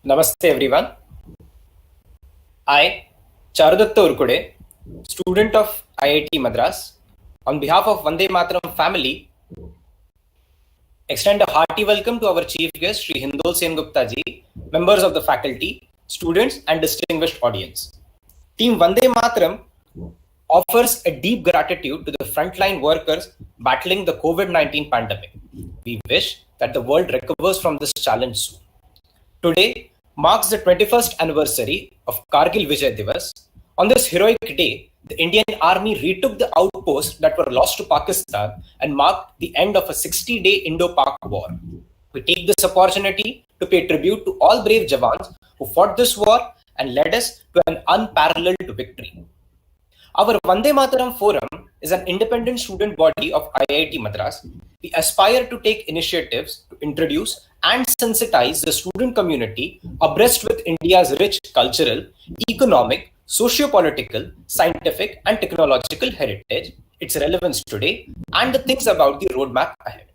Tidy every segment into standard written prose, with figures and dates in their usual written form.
Namaste everyone. I, Charudatta Urkude, student of IIT Madras, on behalf of Vande Mataram family, extend a hearty welcome to our chief guest, Shri Hindol Sengupta ji, members of the faculty, students and distinguished audience. Team Vande Mataram offers a deep gratitude to the frontline workers battling the COVID-19 pandemic. We wish that the world recovers from this challenge soon. Today marks the 21st anniversary of Kargil Vijay Divas. On this heroic day, the Indian Army retook the outposts that were lost to Pakistan and marked the end of a 60-day Indo-Pak war. We take this opportunity to pay tribute to all brave Jawans who fought this war and led us to an unparalleled victory. Our Vande Mataram Forum is an independent student body of IIT Madras. We aspire to take initiatives to introduce and sensitize the student community abreast with India's rich cultural, economic, socio-political, scientific and technological heritage, its relevance today, and the things about the roadmap ahead.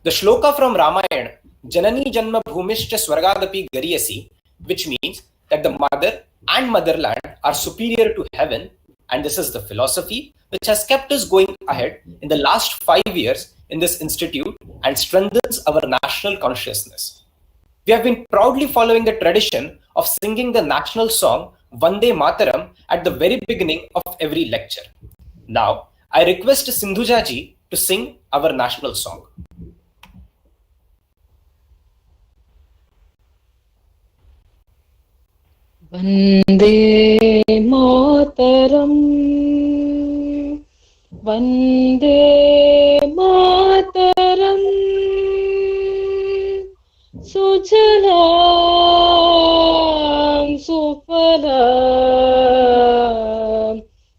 The shloka from Ramayana, Janani Janma Bhumishcha Swargadapi Gariyasi, which means that the mother and motherland are superior to heaven, and this is the philosophy which has kept us going ahead in the last 5 years in this institute and strengthens our national consciousness. We have been proudly following the tradition of singing the national song Vande Mataram at the very beginning of every lecture. Now, I request Sindhuja ji to sing our national song. Vande Mataram, Vande Mataram, Sujalam Sufalam,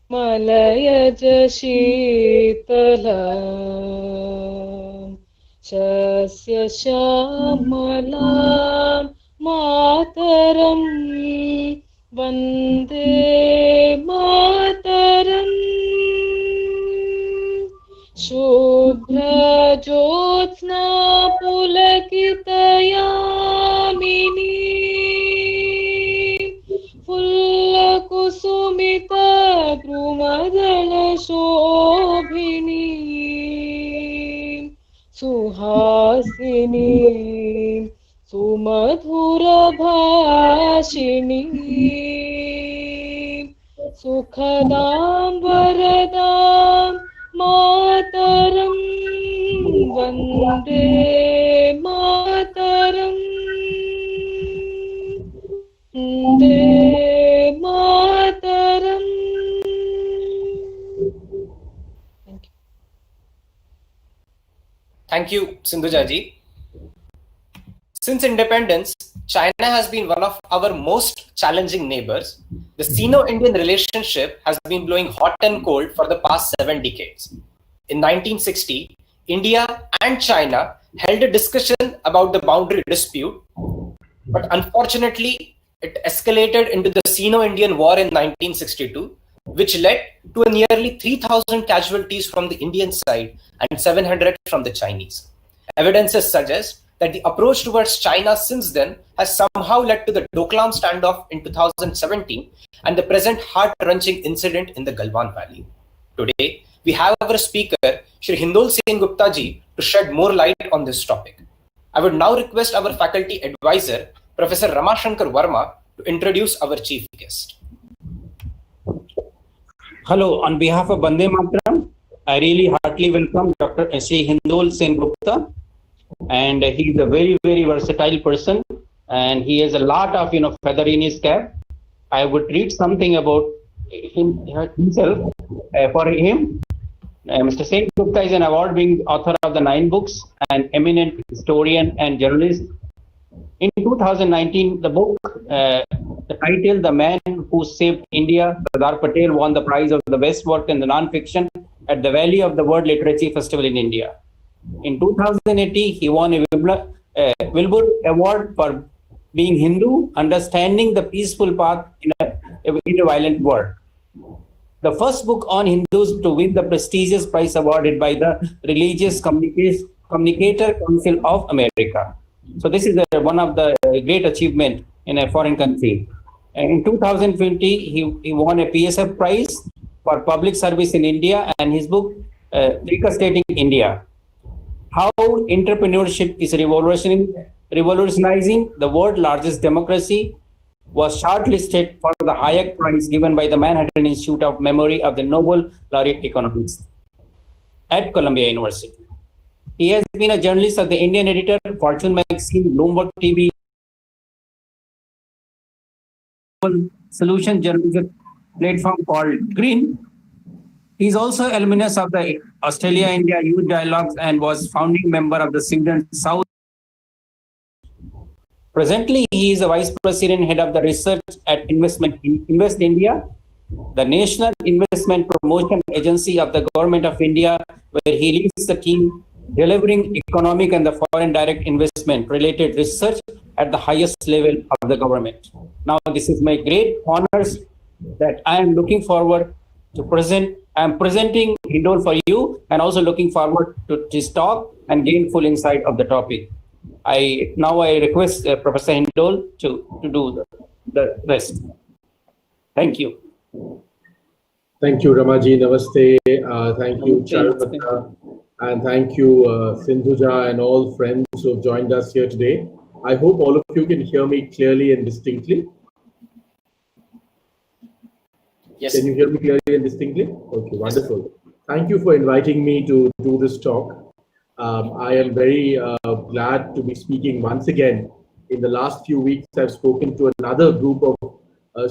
Malayaj Shitalam, Shasya Shamalam Mataram, Vande Mataram, Shubhra Jyotsna Pulakitayamini, Fulla Kusumita Drumadala Shobhini, Suhasini, Sumadhura Bhashini, Sukhadam Varadam Mataram, Vande Mataram, Vande Mataram. Thank you, Sindhuja ji. Since independence, China has been one of our most challenging neighbors. The Sino-Indian relationship has been blowing hot and cold for the past 7 decades. In 1960, India and China held a discussion about the boundary dispute, but unfortunately, it escalated into the Sino-Indian War in 1962, which led to a nearly 3,000 casualties from the Indian side and 700 from the Chinese. Evidences suggest that the approach towards China since then has somehow led to the Doklam standoff in 2017 and the present heart-wrenching incident in the Galwan Valley. Today, we have our speaker, Shri Hindol Sengupta ji, to shed more light on this topic. I would now request our faculty advisor, Professor Ramashankar Verma, to introduce our chief guest. Hello, on behalf of Vande Mataram, I really heartily welcome Dr. Shri Hindol Sengupta. And he is a very, very versatile person, and he has a lot of feather in his cap. I would read something about himself. For him, Mr. Sengupta is an award-winning author of the 9 books, an eminent historian and journalist. In 2019, the book, the title, The Man Who Saved India, Sardar Patel won the prize of the best work in the non-fiction at the Valley of the World Literacy Festival in India. In 2018, he won a Wilbur Award for being Hindu, understanding the peaceful path in a violent world. The first book on Hindus to win the prestigious prize awarded by the Religious Communicator Council of America. So this is one of the great achievement in a foreign country. And in 2020, he won a PSF Prize for public service in India, and his book, Recasting India, How Entrepreneurship is Revolutionizing the World's Largest Democracy, was shortlisted for the Hayek Prize given by the Manhattan Institute of Memory of the Nobel laureate economist at Columbia University. He has been a journalist of the Indian editor, Fortune magazine, Bloomberg TV, solution journalism platform called Grin. He is also alumnus of the Australia-India Youth Dialogues and was founding member of the Sweden South. Presently, he is a vice president head of the research at Invest India, the national investment promotion agency of the government of India, where he leads the team delivering economic and the foreign direct investment related research at the highest level of the government. Now, this is my great honors that I am looking forward to present. I am presenting Hindol for you and also looking forward to his talk and gain full insight of the topic. I request Professor Hindol to do the rest. Thank you. Thank you, Ramaji. Namaste. Thank you, Charvata. And thank you, Sindhuja, and all friends who have joined us here today. I hope all of you can hear me clearly and distinctly. Yes. Can you hear me clearly and distinctly? Okay, wonderful. Thank you for inviting me to do this talk. I am very glad to be speaking once again. In the last few weeks, I've spoken to another group of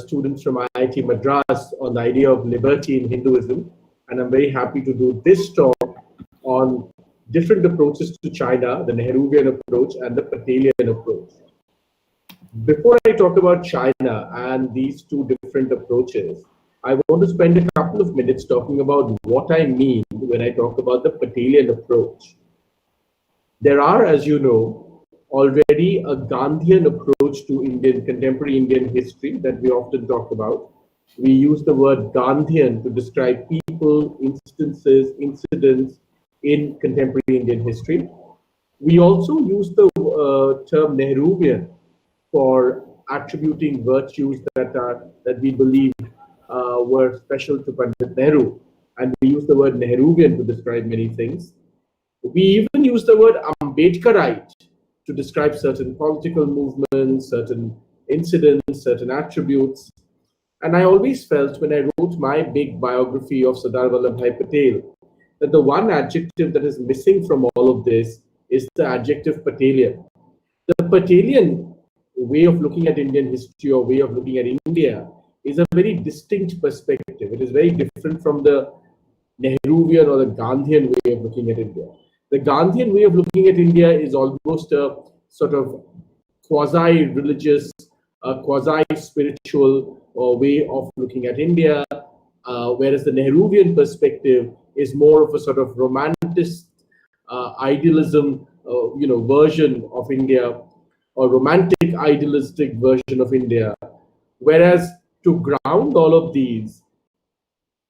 students from IIT Madras on the idea of liberty in Hinduism. And I'm very happy to do this talk on different approaches to China, the Nehruvian approach and the Patelian approach. Before I talk about China and these two different approaches, I want to spend a couple of minutes talking about what I mean when I talk about the Patelian approach. There are, as you know, already a Gandhian approach to contemporary Indian history that we often talk about. We use the word Gandhian to describe people, instances, incidents in contemporary Indian history. We also use the term Nehruvian for attributing virtues that we believe were special to Pandit Nehru, and we use the word Nehruvian to describe many things. We even use the word Ambedkarite to describe certain political movements, certain incidents, certain attributes. And I always felt when I wrote my big biography of Sardar Patel that the one adjective that is missing from all of this is the adjective Patelian. The Patelian way of looking at Indian history or way of looking at India is a very distinct perspective. It is very different from the Nehruvian or the Gandhian way of looking at India. The Gandhian way of looking at India is almost a sort of quasi-religious, quasi-spiritual way of looking at India, whereas the Nehruvian perspective is more of a sort of romantic idealism, version of India, or romantic idealistic version of India. Whereas to ground all of these,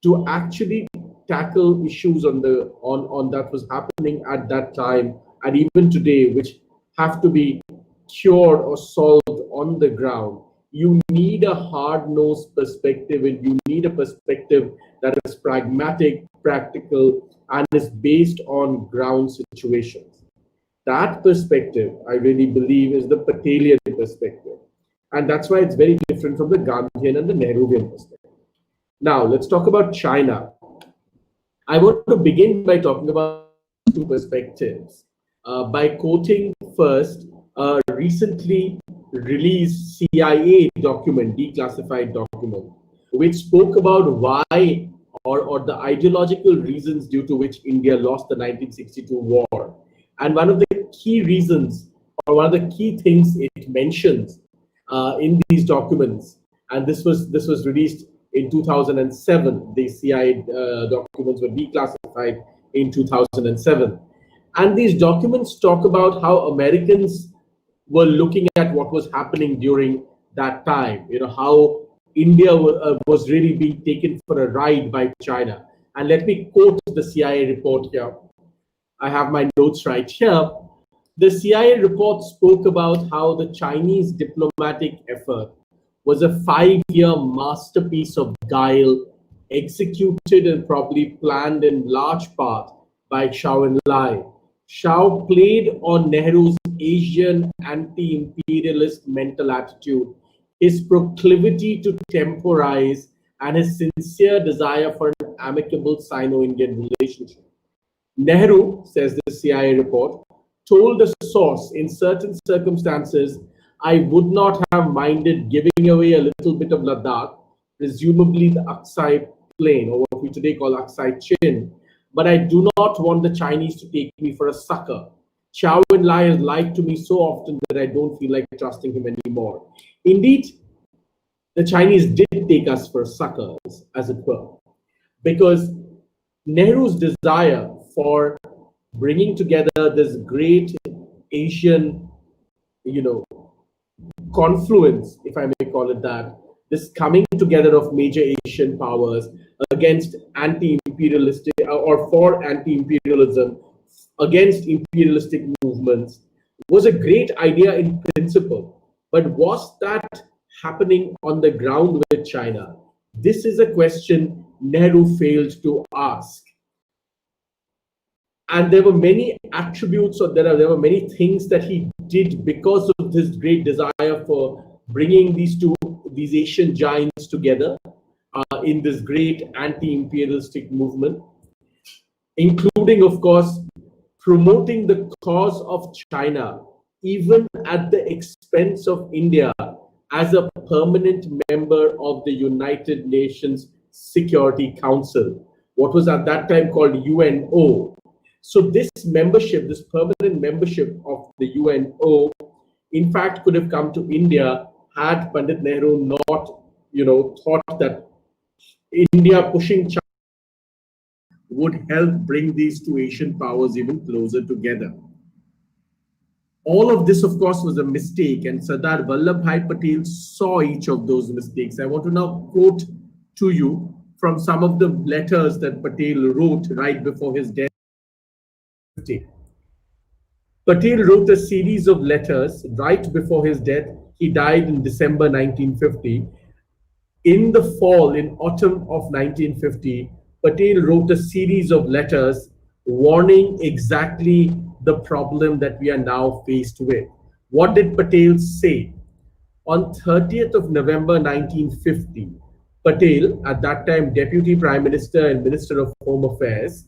to actually tackle issues on that was happening at that time and even today, which have to be cured or solved on the ground, you need a hard-nosed perspective, and you need a perspective that is pragmatic, practical, and is based on ground situations. That perspective, I really believe, is the Patelian perspective. And that's why it's very different from the Gandhian and the Nehruvian perspective. Now, let's talk about China. I want to begin by talking about two perspectives by quoting first a recently released CIA document, declassified document, which spoke about why or the ideological reasons due to which India lost the 1962 war. And one of the key reasons, or one of the key things it mentions in these documents, and this was released in 2007. The CIA documents were declassified in 2007. And these documents talk about how Americans were looking at what was happening during that time, how India was really being taken for a ride by China. And let me quote the CIA report here. I have my notes right here. The CIA report spoke about how the Chinese diplomatic effort was a 5-year masterpiece of guile, executed and probably planned in large part by Zhou Enlai. Zhou played on Nehru's Asian anti-imperialist mental attitude, his proclivity to temporize, and his sincere desire for an amicable Sino-Indian relationship. Nehru, says the CIA report, told a source, in certain circumstances, I would not have minded giving away a little bit of Ladakh, presumably the Aksai Plain, or what we today call Aksai Chin, but I do not want the Chinese to take me for a sucker. Zhou Enlai has lied to me so often that I don't feel like trusting him anymore. Indeed, the Chinese did take us for suckers, as it were, because Nehru's desire for bringing together this great Asian, confluence, if I may call it that, this coming together of major Asian powers against anti-imperialistic or for anti-imperialism, against imperialistic movements, was a great idea in principle. But was that happening on the ground with China? This is a question Nehru failed to ask. And there were many attributes, or there were many things that he did because of this great desire for bringing these Asian giants together in this great anti-imperialistic movement, including, of course, promoting the cause of China, even at the expense of India, as a permanent member of the United Nations Security Council, what was at that time called UNO. So this membership, this permanent membership of the UNO, in fact, could have come to India had Pandit Nehru not, thought that India pushing China would help bring these two Asian powers even closer together. All of this, of course, was a mistake, and Sardar Vallabhbhai Patel saw each of those mistakes. I want to now quote to you from some of the letters that Patel wrote right before his death. Patel wrote a series of letters right before his death. He died in December 1950. In the autumn of 1950, Patel wrote a series of letters warning exactly the problem that we are now faced with. What did Patel say? On 30th of November 1950, Patel, at that time Deputy Prime Minister and Minister of Home Affairs,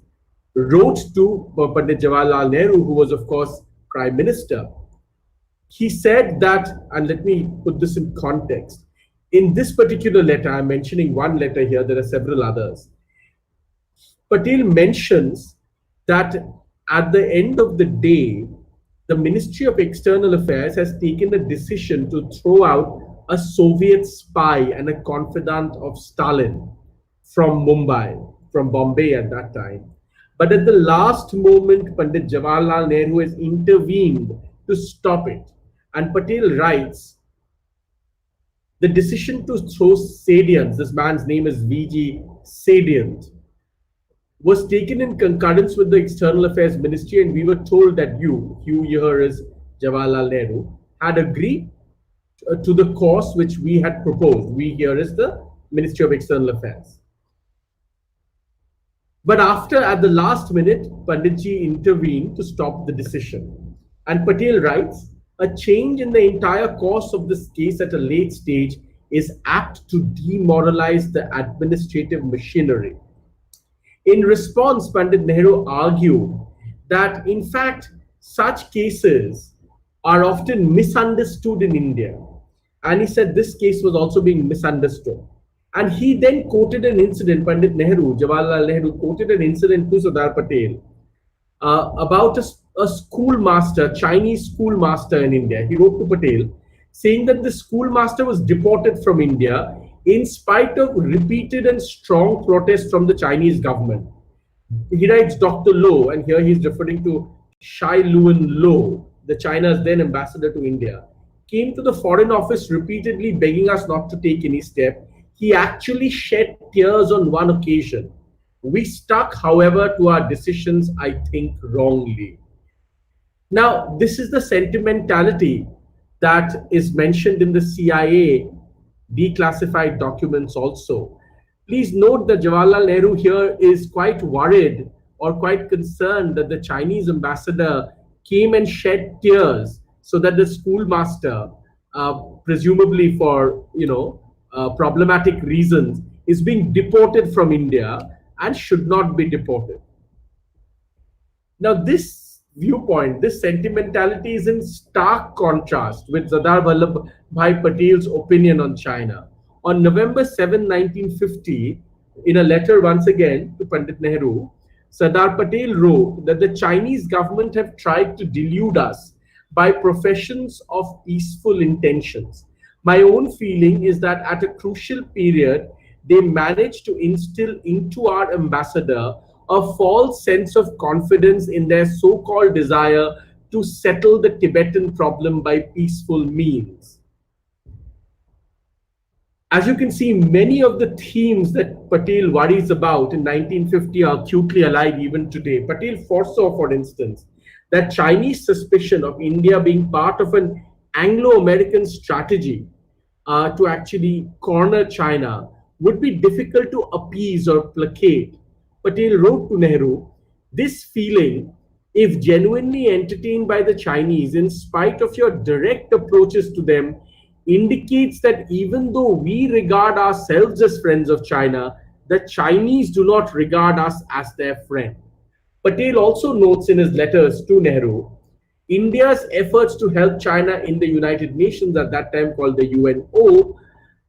wrote to Pandit Jawaharlal Nehru, who was, of course, Prime Minister. He said that, and let me put this in context. In this particular letter, I'm mentioning one letter here, there are several others. Patel mentions that at the end of the day, the Ministry of External Affairs has taken a decision to throw out a Soviet spy and a confidant of Stalin from Mumbai, from Bombay at that time. But at the last moment, Pandit Jawaharlal Nehru has intervened to stop it. And Patel writes, the decision to throw Sadiant, this man's name is V.G. Sadiant, was taken in concurrence with the External Affairs Ministry, and we were told that you here is Jawaharlal Nehru, had agreed to the course which we had proposed. We here is the Ministry of External Affairs. But at the last minute, Panditji intervened to stop the decision. And Patel writes, a change in the entire course of this case at a late stage is apt to demoralize the administrative machinery. In response, Pandit Nehru argued that, in fact, such cases are often misunderstood in India. And he said this case was also being misunderstood. And he then quoted an incident, Pandit Nehru, Jawaharlal Nehru quoted an incident to Sardar Patel about a schoolmaster, Chinese schoolmaster in India. He wrote to Patel saying that the schoolmaster was deported from India in spite of repeated and strong protests from the Chinese government. He writes, Dr. Low, and here he's referring to Shai Luen Low, the China's then ambassador to India, came to the Foreign Office repeatedly begging us not to take any step. He actually shed tears on one occasion. We stuck, however, to our decisions, I think, wrongly. Now, this is the sentimentality that is mentioned in the CIA declassified documents also. Please note that Jawaharlal Nehru here is quite worried or quite concerned that the Chinese ambassador came and shed tears so that the schoolmaster, presumably for problematic reasons, is being deported from India and should not be deported. Now, this viewpoint, this sentimentality is in stark contrast with Sardar Vallabhbhai Patel's opinion on China. On November 7, 1950, in a letter once again to Pandit Nehru, Sardar Patel wrote that the Chinese government have tried to delude us by professions of peaceful intentions. My own feeling is that at a crucial period, they managed to instill into our ambassador a false sense of confidence in their so-called desire to settle the Tibetan problem by peaceful means. As you can see, many of the themes that Patel worries about in 1950 are acutely alive even today. Patel foresaw, for instance, that Chinese suspicion of India being part of an Anglo-American strategy to actually corner China would be difficult to appease or placate. Patel wrote to Nehru, this feeling, if genuinely entertained by the Chinese in spite of your direct approaches to them, indicates that even though we regard ourselves as friends of China, the Chinese do not regard us as their friend. Patel also notes in his letters to Nehru, India's efforts to help China in the United Nations, at that time called the UNO,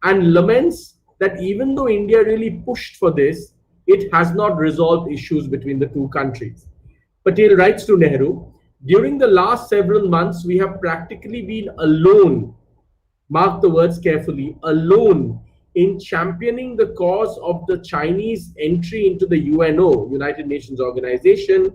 and laments that even though India really pushed for this, it has not resolved issues between the two countries. Patel writes to Nehru, during the last several months, we have practically been alone, mark the words carefully, alone in championing the cause of the Chinese entry into the UNO, United Nations Organization,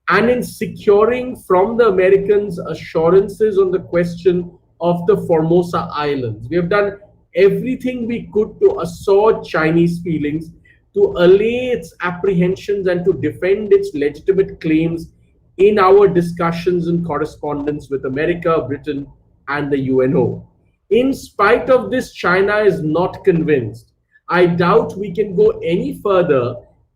and in securing from the Americans assurances on the question of the Formosa Islands. We have done everything we could to assuage Chinese feelings, to allay its apprehensions and to defend its legitimate claims in our discussions and correspondence with America, Britain, and the UNO. In spite of this, China is not convinced. I doubt we can go any further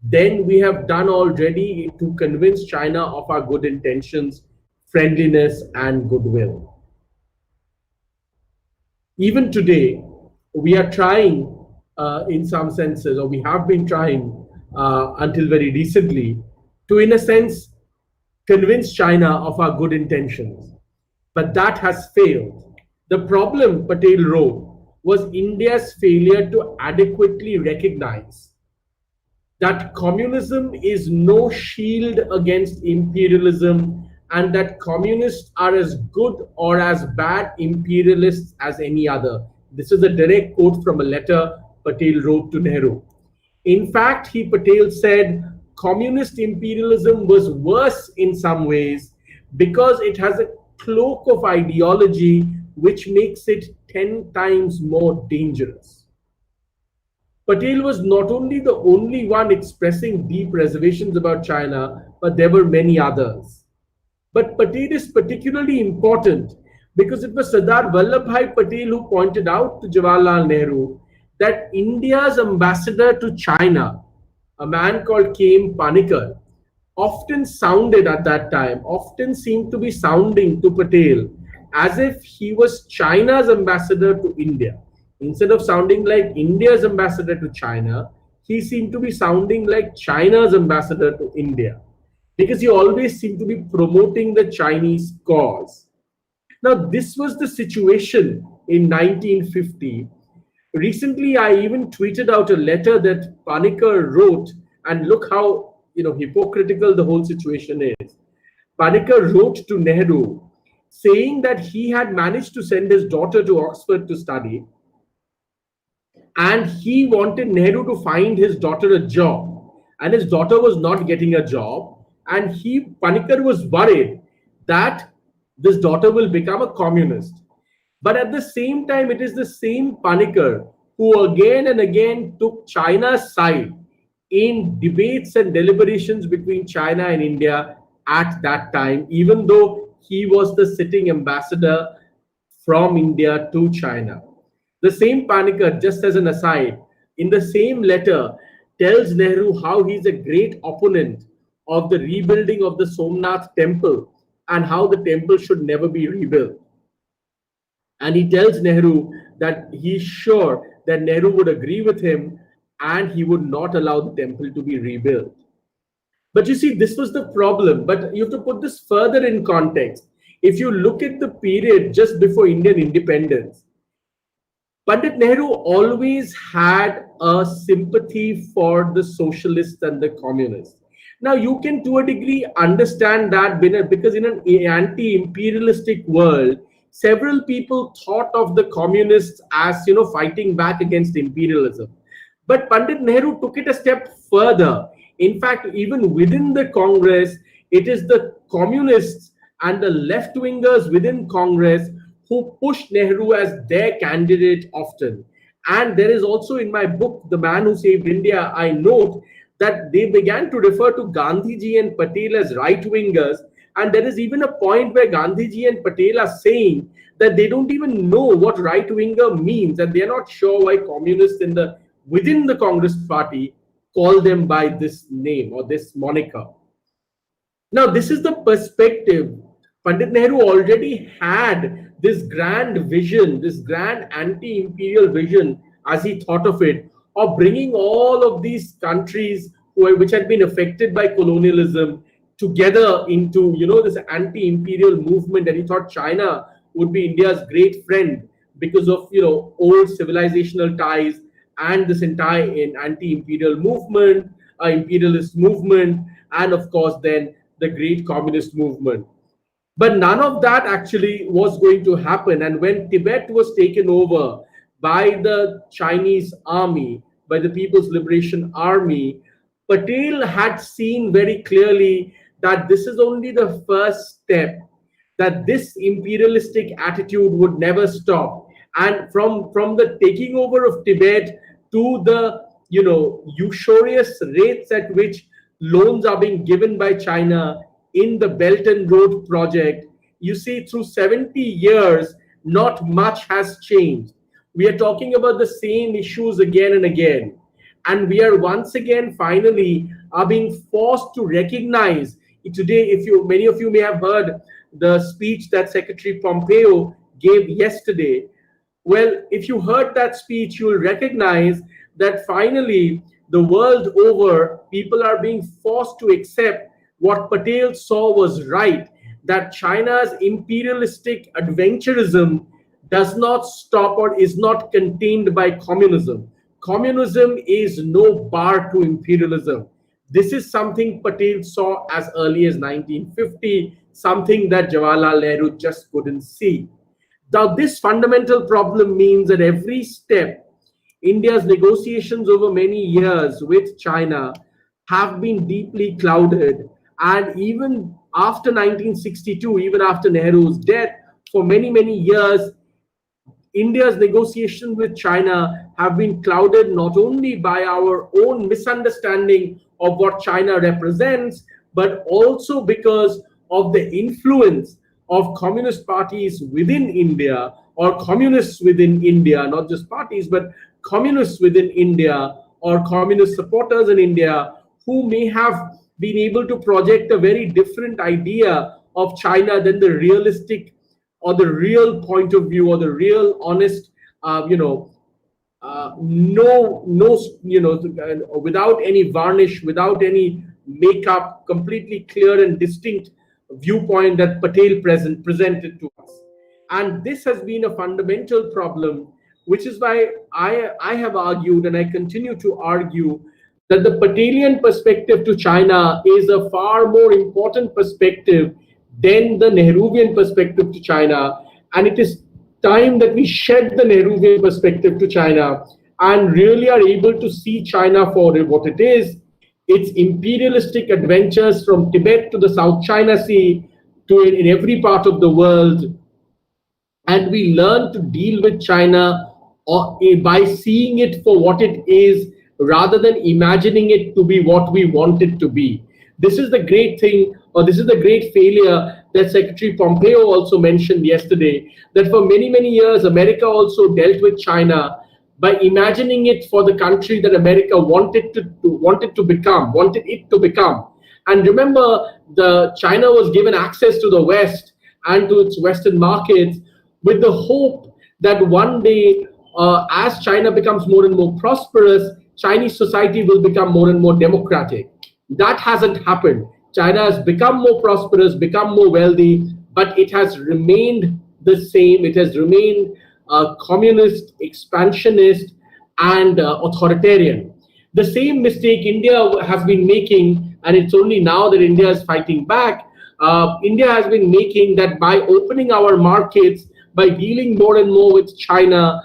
than we have done already to convince China of our good intentions, friendliness, and goodwill. Even today, we are trying in some senses, or we have been trying until very recently, to, in a sense, convince China of our good intentions. But that has failed. The problem, Patel wrote, was India's failure to adequately recognize that communism is no shield against imperialism and that communists are as good or as bad imperialists as any other. This is a direct quote from a letter Patel wrote to Nehru. In fact, Patel said, communist imperialism was worse in some ways because it has a cloak of ideology which makes it 10 times more dangerous. Patel was not only the only one expressing deep reservations about China, but there were many others. But Patel is particularly important because it was Sardar Vallabhbhai Patel who pointed out to Jawaharlal Nehru that India's ambassador to China, a man called K.M. Panikkar, often sounded at that time, often seemed to be sounding to Patel as if he was China's ambassador to India. Instead of sounding like India's ambassador to China, he seemed to be sounding like China's ambassador to India, because he always seemed to be promoting the Chinese cause. Now, this was the situation in 1950. Recently, I even tweeted out a letter that Panikkar wrote, and look how hypocritical the whole situation is. Panikkar wrote to Nehru saying that he had managed to send his daughter to Oxford to study, and he wanted Nehru to find his daughter a job, and his daughter was not getting a job, and Panikkar was worried that this daughter will become a communist. But at the same time, it is the same Panikkar who again and again took China's side in debates and deliberations between China and India at that time, even though he was the sitting ambassador from India to China. The same Panikkar, just as an aside, in the same letter tells Nehru how he's a great opponent of the rebuilding of the Somnath temple and how the temple should never be rebuilt. And he tells Nehru that he's sure that Nehru would agree with him and he would not allow the temple to be rebuilt. But you see, this was the problem. But you have to put this further in context. If you look at the period just before Indian independence, Pandit Nehru always had a sympathy for the socialists and the communists. Now, you can to a degree understand that because in an anti-imperialistic world, several people thought of the communists as, fighting back against imperialism. But Pandit Nehru took it a step further. In fact, even within the Congress, it is the communists and the left-wingers within Congress who pushed Nehru as their candidate often. And there is also in my book, The Man Who Saved India, I note that they began to refer to Gandhiji and Patel as right-wingers. And there is even a point where Gandhiji and Patel are saying that they don't even know what right-winger means, and they're not sure why communists within the Congress party call them by this name or this moniker. Now, this is the perspective. Pandit Nehru already had this grand vision, this grand anti-imperial vision, as he thought of it, of bringing all of these countries which had been affected by colonialism together into, this anti-imperial movement. And he thought China would be India's great friend because of, old civilizational ties and this entire anti-imperial movement, imperialist movement, and of course then the great communist movement. But none of that actually was going to happen. And when Tibet was taken over by the Chinese army, by the People's Liberation Army, Patel had seen very clearly that this is only the first step, that this imperialistic attitude would never stop. And from the taking over of Tibet to the usurious rates at which loans are being given by China in the Belt and Road project, you see through 70 years, not much has changed. We are talking about the same issues again and again. And we are once again, finally, are being forced to recognize. Today, many of you may have heard the speech that Secretary Pompeo gave yesterday. Well, if you heard that speech, you will recognize that finally, the world over, people are being forced to accept what Patel saw was right, that China's imperialistic adventurism does not stop or is not contained by communism. Communism is no bar to imperialism. This is something Patel saw as early as 1950, something that Jawaharlal Nehru just couldn't see. Now, this fundamental problem means that every step, India's negotiations over many years with China have been deeply clouded. And even after 1962, even after Nehru's death, for many, many years, India's negotiations with China have been clouded not only by our own misunderstanding of what China represents, but also because of the influence of communist parties within India, or communists within India, not just parties, but communists within India, or communist supporters in India, who may have been able to project a very different idea of China than the realistic or the real point of view or the real honest, without any varnish, without any makeup, completely clear and distinct viewpoint that Patel presented to us. And this has been a fundamental problem, which is why I have argued, and I continue to argue, that the Patelian perspective to China is a far more important perspective than the Nehruvian perspective to China. And it is time that we shed the Nehruvian perspective to China and really are able to see China for what it is. Its imperialistic adventures from Tibet to the South China Sea to in every part of the world. And we learn to deal with China by seeing it for what it is, rather than imagining it to be what we want it to be. This is the great thing, or this is the great failure that Secretary Pompeo also mentioned yesterday, that for many, many years, America also dealt with China by imagining it for the country that America wanted it to become. And remember, China was given access to the West and to its Western markets with the hope that one day, as China becomes more and more prosperous, Chinese society will become more and more democratic. That hasn't happened. China has become more prosperous, become more wealthy, but it has remained the same. It has remained communist, expansionist, and authoritarian. The same mistake India has been making, and it's only now that India is fighting back. India has been making that by opening our markets, by dealing more and more with China,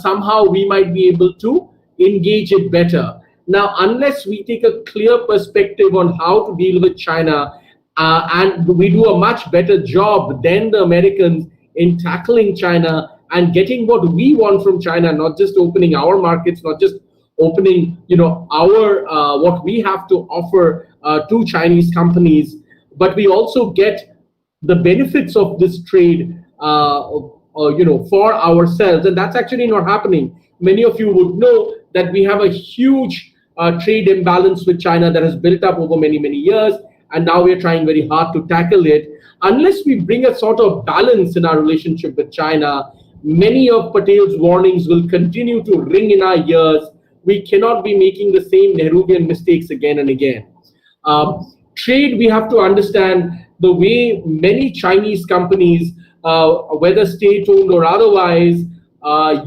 somehow we might be able to engage it better. Now, unless we take a clear perspective on how to deal with China, and we do a much better job than the Americans in tackling China and getting what we want from China, not just opening our markets, not just opening, our what we have to offer to Chinese companies, but we also get the benefits of this trade, for ourselves, and that's actually not happening. Many of you would know that we have a huge trade imbalance with China that has built up over many, many years, and now we're trying very hard to tackle it. Unless we bring a sort of balance in our relationship with China, many of Patel's warnings will continue to ring in our ears. We cannot be making the same Nehruvian mistakes again and again. Trade, we have to understand the way many Chinese companies, whether state-owned or otherwise,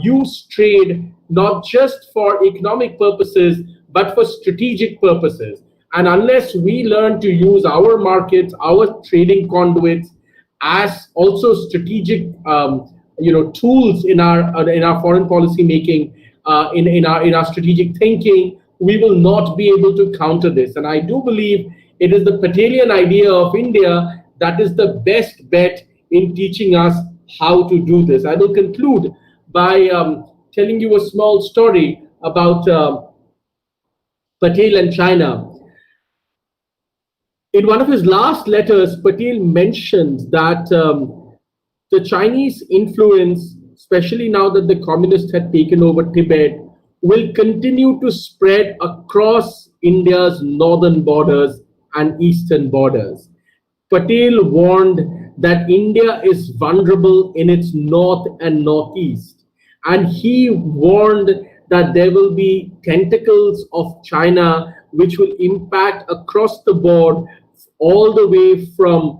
use trade not just for economic purposes, but for strategic purposes. And unless we learn to use our markets, our trading conduits, as also strategic, tools in our foreign policy making, in our strategic thinking, we will not be able to counter this. And I do believe it is the Patelian idea of India that is the best bet in teaching us how to do this. I will conclude by telling you a small story about Patel and China. In one of his last letters, Patel mentions that the Chinese influence, especially now that the communists had taken over Tibet, will continue to spread across India's northern borders and eastern borders. Patel warned that India is vulnerable in its north and northeast, and he warned that there will be tentacles of China which will impact across the board, all the way from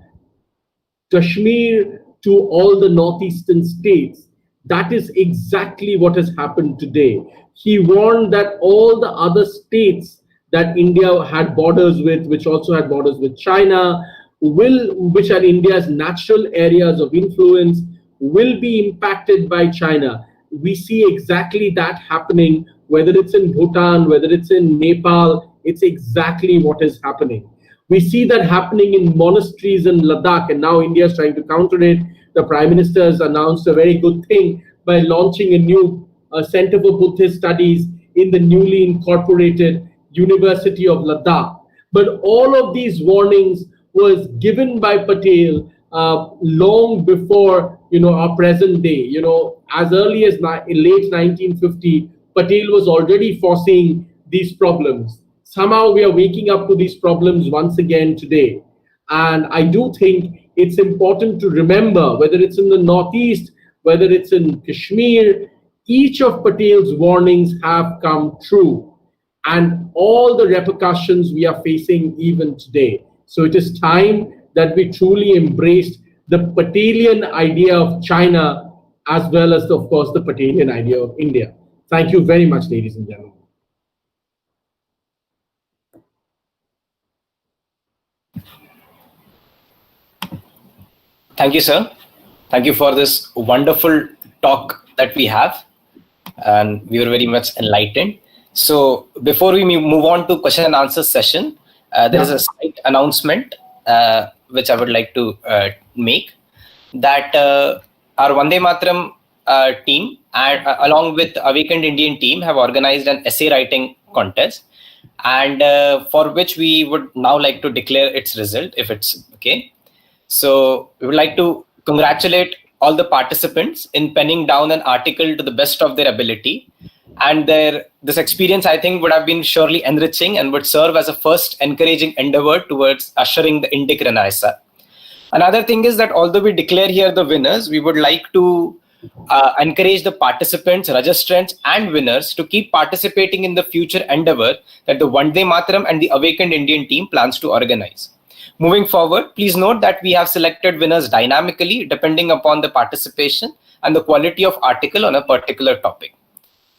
Kashmir to all the northeastern states. That is exactly what has happened today. He warned that all the other states that India had borders with, which also had borders with China, which are India's natural areas of influence, will be impacted by China. We see exactly that happening, whether it's in Bhutan, whether it's in Nepal, it's exactly what is happening. We see that happening in monasteries in Ladakh, and now India is trying to counter it. The Prime Minister has announced a very good thing by launching a new Center for Buddhist Studies in the newly incorporated University of Ladakh. But all of these warnings was given by Patel long before our present day. As early as late 1950, Patel was already foreseeing these problems. Somehow we are waking up to these problems once again today. And I do think it's important to remember, whether it's in the Northeast, whether it's in Kashmir, each of Patel's warnings have come true, and all the repercussions we are facing even today. So it is time that we truly embraced the Patelian idea of China, as well as, of course, the Patelian idea of India. Thank you very much, ladies and gentlemen. Thank you, sir. Thank you for this wonderful talk that we have, and we were very much enlightened. So before we move on to question and answer session, there is a slight announcement which I would like to make, that our Vande Mataram team, along with Awakened Indian team, have organized an essay writing contest, and for which we would now like to declare its result, if it's okay. So we would like to congratulate all the participants in penning down an article to the best of their ability. And this experience, I think, would have been surely enriching and would serve as a first encouraging endeavor towards ushering the Indic Renaissance. Another thing is that although we declare here the winners, we would like to encourage the participants, registrants, and winners to keep participating in the future endeavor that the Vande Mataram and the Awakened Indian team plans to organize. Moving forward, please note that we have selected winners dynamically depending upon the participation and the quality of article on a particular topic.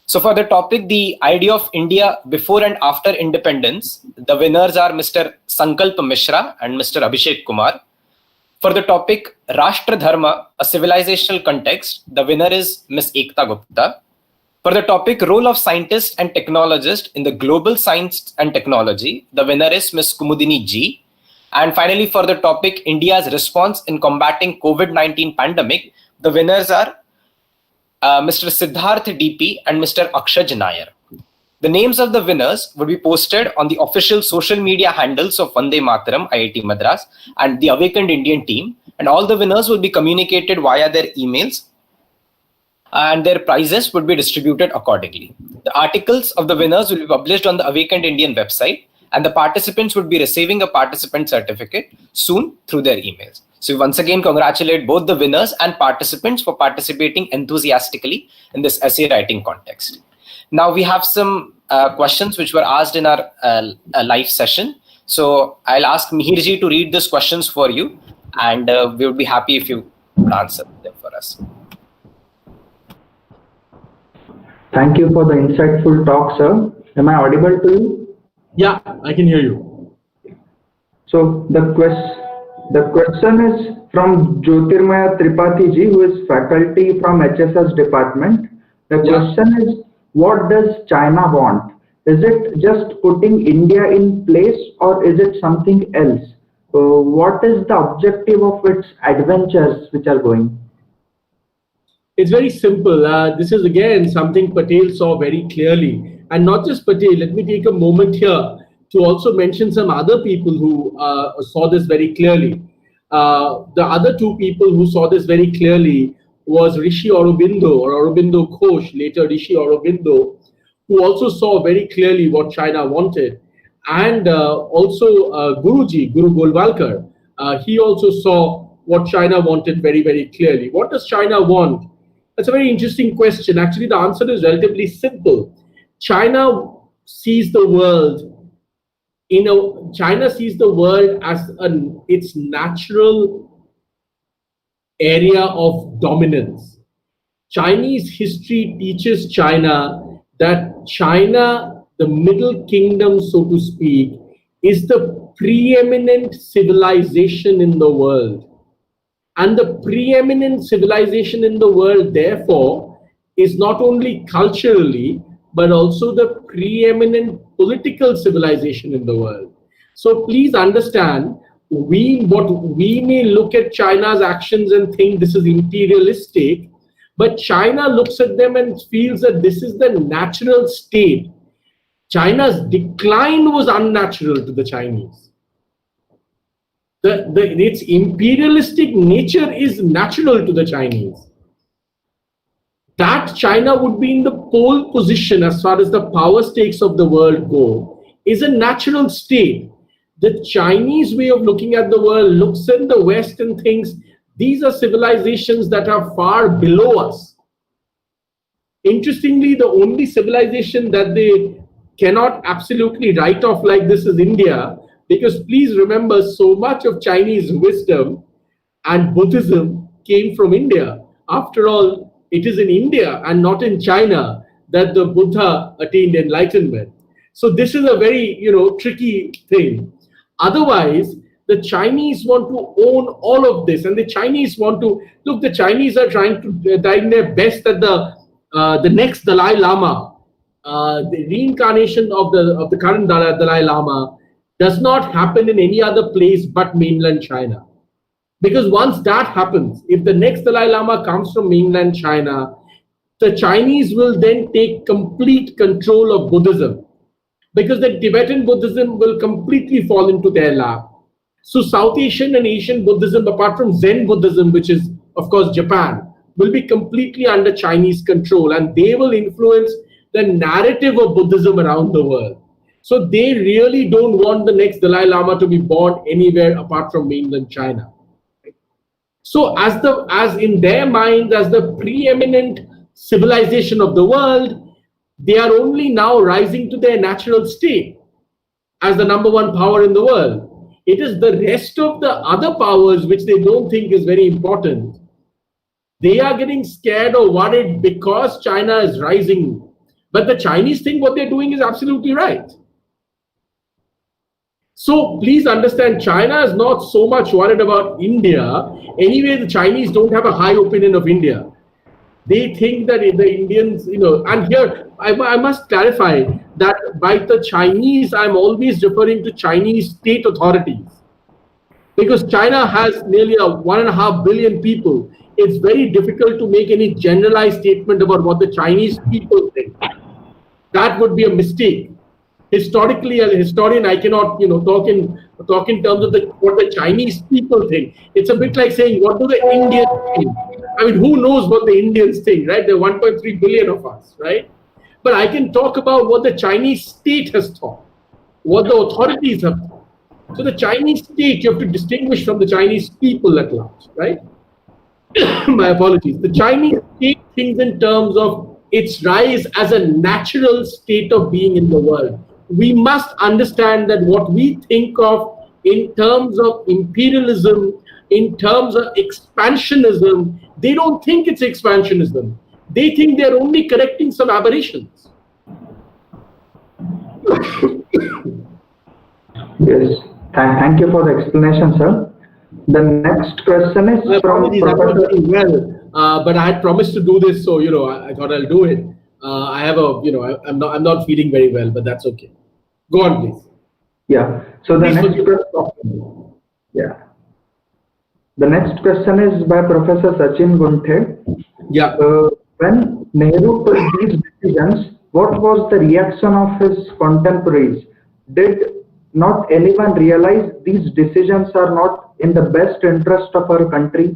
So for the topic, the idea of India before and after independence, the winners are Mr. Sankalp Mishra and Mr. Abhishek Kumar. For the topic, Rashtra Dharma, a civilizational context, the winner is Ms. Ekta Gupta. For the topic, role of scientist and technologist in the global science and technology, the winner is Ms. Kumudini G. And finally, for the topic, India's response in combating COVID-19 pandemic, the winners are Mr. Siddharth DP and Mr. Akshaj Nair. The names of the winners will be posted on the official social media handles of Vande Mataram, IIT Madras, and the Awakened Indian team, and all the winners will be communicated via their emails, and their prizes would be distributed accordingly. The articles of the winners will be published on the Awakened Indian website, and the participants would be receiving a participant certificate soon through their emails. So we once again congratulate both the winners and participants for participating enthusiastically in this essay writing context. Now we have some questions which were asked in our live session. So I'll ask Mihirji to read these questions for you, and we would be happy if you would answer them for us. Thank you for the insightful talk, sir. Am I audible to you? Yeah, I can hear you. So the question is from Jyotirmaya Tripathi ji, who is faculty from HSS department. The question is, what does China want? Is it just putting India in place, or is it something else? What is the objective of its adventures which are going? It's very simple. This is again something Patel saw very clearly. And not just Patel, let me take a moment here to also mention some other people who saw this very clearly. The other two people who saw this very clearly was Rishi Aurobindo, or Aurobindo Ghosh, later Rishi Aurobindo, who also saw very clearly what China wanted. And also Guruji, Guru Golwalkar, he also saw what China wanted very, very clearly. What does China want? That's a very interesting question. Actually, the answer is relatively simple. China sees the world as its natural area of dominance. Chinese history teaches China that China, the Middle Kingdom, so to speak, is the preeminent civilization in the world. And the preeminent civilization in the world, therefore, is not only culturally, but also the preeminent political civilization in the world. So please understand, what we may look at China's actions and think this is imperialistic, but China looks at them and feels that this is the natural state. China's decline was unnatural to the Chinese. Its imperialistic nature is natural to the Chinese. That China would be in the pole position as far as the power stakes of the world go is a natural state. The Chinese way of looking at the world looks in the West and thinks these are civilizations that are far below us. Interestingly, the only civilization that they cannot absolutely write off like this is India, because please remember, so much of Chinese wisdom and Buddhism came from India. After all, it is in India and not in China that the Buddha attained enlightenment. So this is a very, tricky thing. Otherwise, the Chinese want to own all of this, and the Chinese want to look. The Chinese are trying their best that the next Dalai Lama, the reincarnation of the current Dalai Lama, does not happen in any other place but mainland China. Because once that happens, if the next Dalai Lama comes from mainland China, the Chinese will then take complete control of Buddhism, because the Tibetan Buddhism will completely fall into their lap. So South Asian and Asian Buddhism, apart from Zen Buddhism, which is, of course, Japan, will be completely under Chinese control, and they will influence the narrative of Buddhism around the world. So they really don't want the next Dalai Lama to be born anywhere apart from mainland China. So as in their minds, as the preeminent civilization of the world, they are only now rising to their natural state as the number one power in the world. It is the rest of the other powers which they don't think is very important. They are getting scared or worried because China is rising. But the Chinese think what they're doing is absolutely right. So please understand, China is not so much worried about India. Anyway, the Chinese don't have a high opinion of India. They think that the Indians, and here I must clarify that by the Chinese, I'm always referring to Chinese state authorities. Because China has nearly 1.5 billion people, it's very difficult to make any generalized statement about what the Chinese people think. That would be a mistake. Historically, as a historian, I cannot, talk in terms of what the Chinese people think. It's a bit like saying, what do the Indians think? I mean, who knows what the Indians think, right? There are 1.3 billion of us, right? But I can talk about what the Chinese state has thought, what the authorities have thought. So the Chinese state, you have to distinguish from the Chinese people at large, right? My apologies. The Chinese state thinks in terms of its rise as a natural state of being in the world. We must understand that what we think of in terms of imperialism, in terms of expansionism, they don't think it's expansionism. They think they're only correcting some aberrations. Yes, thank you for the explanation, sir. The next question is from Professor. But I had promised to do this, so I thought I'll do it. I have I'm not feeling very well, but that's okay. Go on, please. Yeah. So the next question. Yeah. The next question is by Professor Sachin Gunthe. Yeah. When Nehru took these decisions, what was the reaction of his contemporaries? Did not anyone realize these decisions are not in the best interest of our country?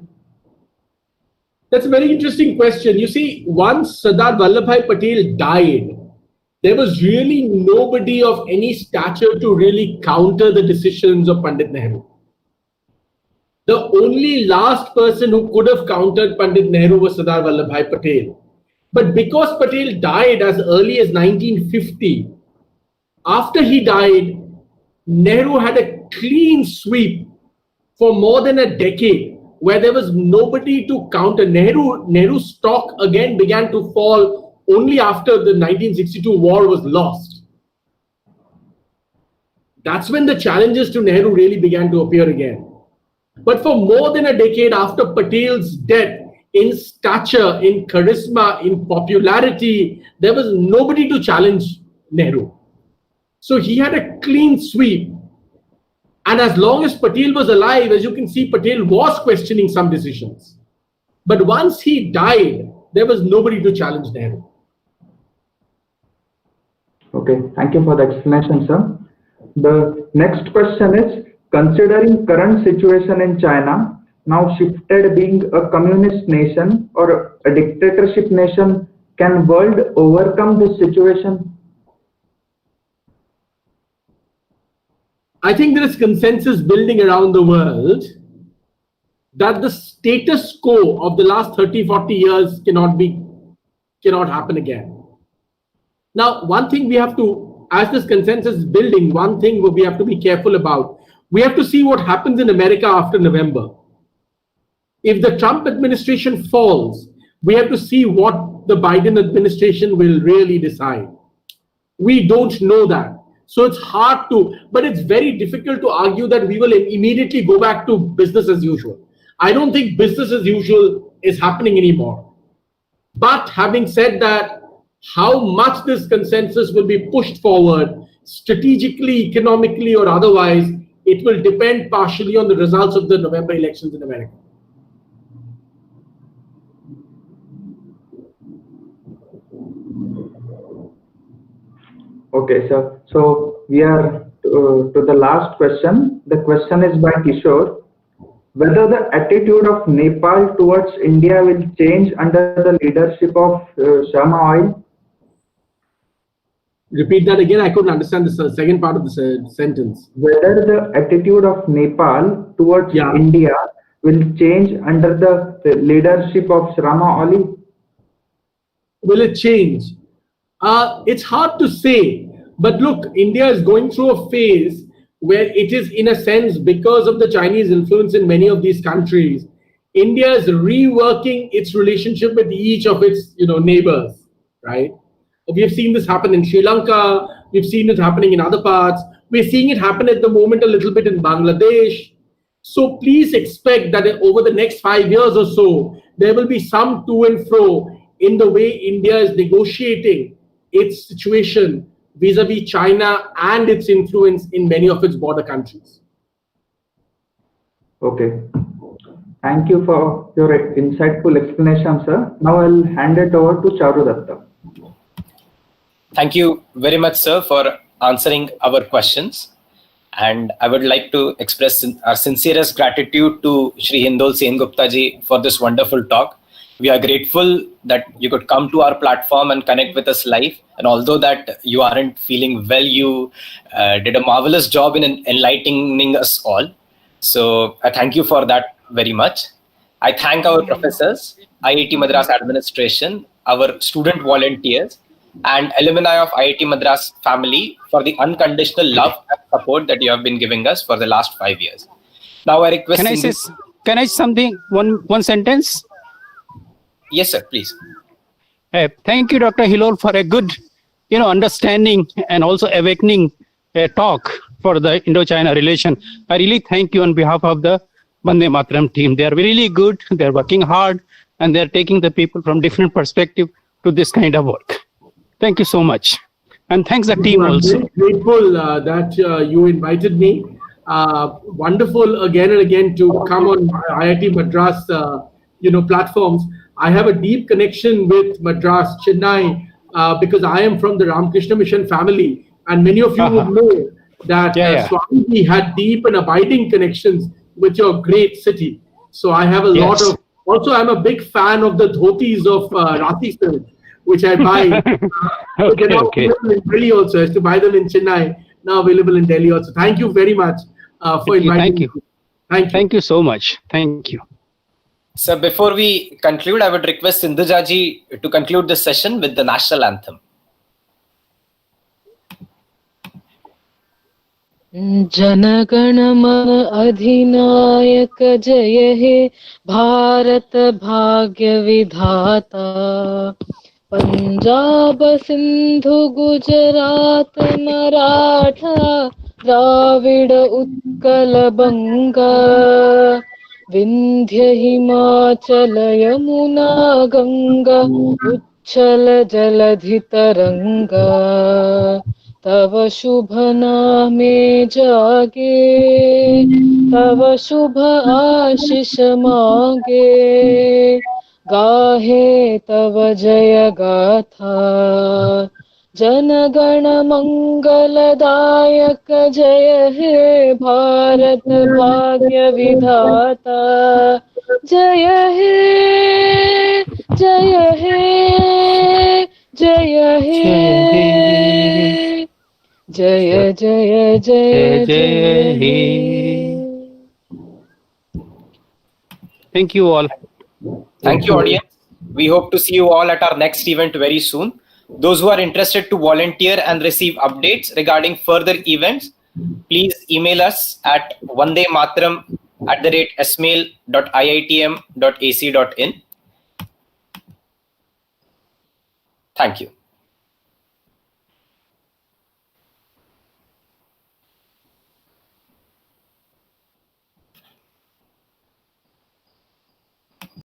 That's a very interesting question. You see, once Sardar Patel died, there was really nobody of any stature to really counter the decisions of Pandit Nehru. The only last person who could have countered Pandit Nehru was Sardar Patel. But because Patel died as early as 1950, after he died, Nehru had a clean sweep for more than a decade, where there was nobody to counter. Nehru's stock again began to fall only after the 1962 war was lost. That's when the challenges to Nehru really began to appear again. But for more than a decade after Patel's death, in stature, in charisma, in popularity, there was nobody to challenge Nehru. So he had a clean sweep. And as long as Patel was alive, as you can see, Patel was questioning some decisions. But once he died, there was nobody to challenge Nehru. Okay, thank you for the explanation, sir. The next question is, considering current situation in China, now shifted being a communist nation or a dictatorship nation, can world overcome this situation? I think there is consensus building around the world that the status quo of the last 30, 40 years cannot happen again. Now, one thing we have to, as this consensus is building, one thing we have to be careful about, we have to see what happens in America after November. If the Trump administration falls, we have to see what the Biden administration will really decide. We don't know that. So it's hard to, but it's very difficult to argue that we will immediately go back to business as usual. I don't think business as usual is happening anymore. But having said that, how much this consensus will be pushed forward, strategically, economically, or otherwise, it will depend partially on the results of the November elections in America. Okay, sir. So we are to the last question. The question is by Kishore. Whether the attitude of Nepal towards India will change under the leadership of Sharma Oil? Repeat that again. I couldn't understand the second part of the sentence. Whether the attitude of Nepal towards India will change under the leadership of Sharma Oil? Will it change? It's hard to say. But look, India is going through a phase where it is, in a sense, because of the Chinese influence in many of these countries, India is reworking its relationship with each of its neighbors, right? We have seen this happen in Sri Lanka. We've seen it happening in other parts. We're seeing it happen at the moment a little bit in Bangladesh. So please expect that over the next 5 years or so, there will be some to and fro in the way India is negotiating its situation vis-a-vis China and its influence in many of its border countries. Okay. Thank you for your insightful explanation, sir. Now I'll hand it over to Charudatta. Thank you very much, sir, for answering our questions. And I would like to express our sincerest gratitude to Shri Hindol Sengupta ji for this wonderful talk. We are grateful that you could come to our platform and connect with us live. And although that you aren't feeling well, you did a marvelous job in enlightening us all. So I thank you for that very much. I thank our professors, IIT Madras administration, our student volunteers, and alumni of IIT Madras family for the unconditional love and support that you have been giving us for the last 5 years. Now I request... Can I say something, one sentence? Yes, sir, please. Thank you, Dr. Hindol, for a good, understanding and also awakening talk for the Indo-China relation. I really thank you on behalf of the Vande Mataram team. They are really good. They're working hard, and they're taking the people from different perspective to this kind of work. Thank you so much. And thanks the team also. I'm grateful that you invited me. Wonderful again and again to come on IIT Madras, platforms. I have a deep connection with Madras, Chennai, because I am from the Ramakrishna Mission family. And many of you would know that Swamiji had deep and abiding connections with your great city. So I have a lot of... Also, I'm a big fan of the dhotis of Rati Silk, which I buy. Okay. Available in Delhi also. I used to buy them in Chennai, now available in Delhi also. Thank you very much for inviting me. Thank you. Thank you so much. Thank you. So before we conclude, I would request Sindhuja ji to conclude this session with the national anthem. जनगण मन अधिनायक जय हे भारत भाग्य विधाता पंजाब सिंधु गुजरात मराठा द्राविड उत्कल बंगा विंध्य हिमाचल यमुना गंगा उच्छल जलधि तरंगा तव शुभ नामे जागे तव शुभ आशीष मांगे गाहे तव जय गाथा जनगण मंगलदायक जय हे भारत भाग्य विधाता जय हे जय हे जय हे जय जय जय जय हे. Thank you all. Thank you, audience. We hope to see you all at our next event very soon. Those who are interested to volunteer and receive updates regarding further events, please email us at vandemataram@smail.iitm.ac.in. Thank you.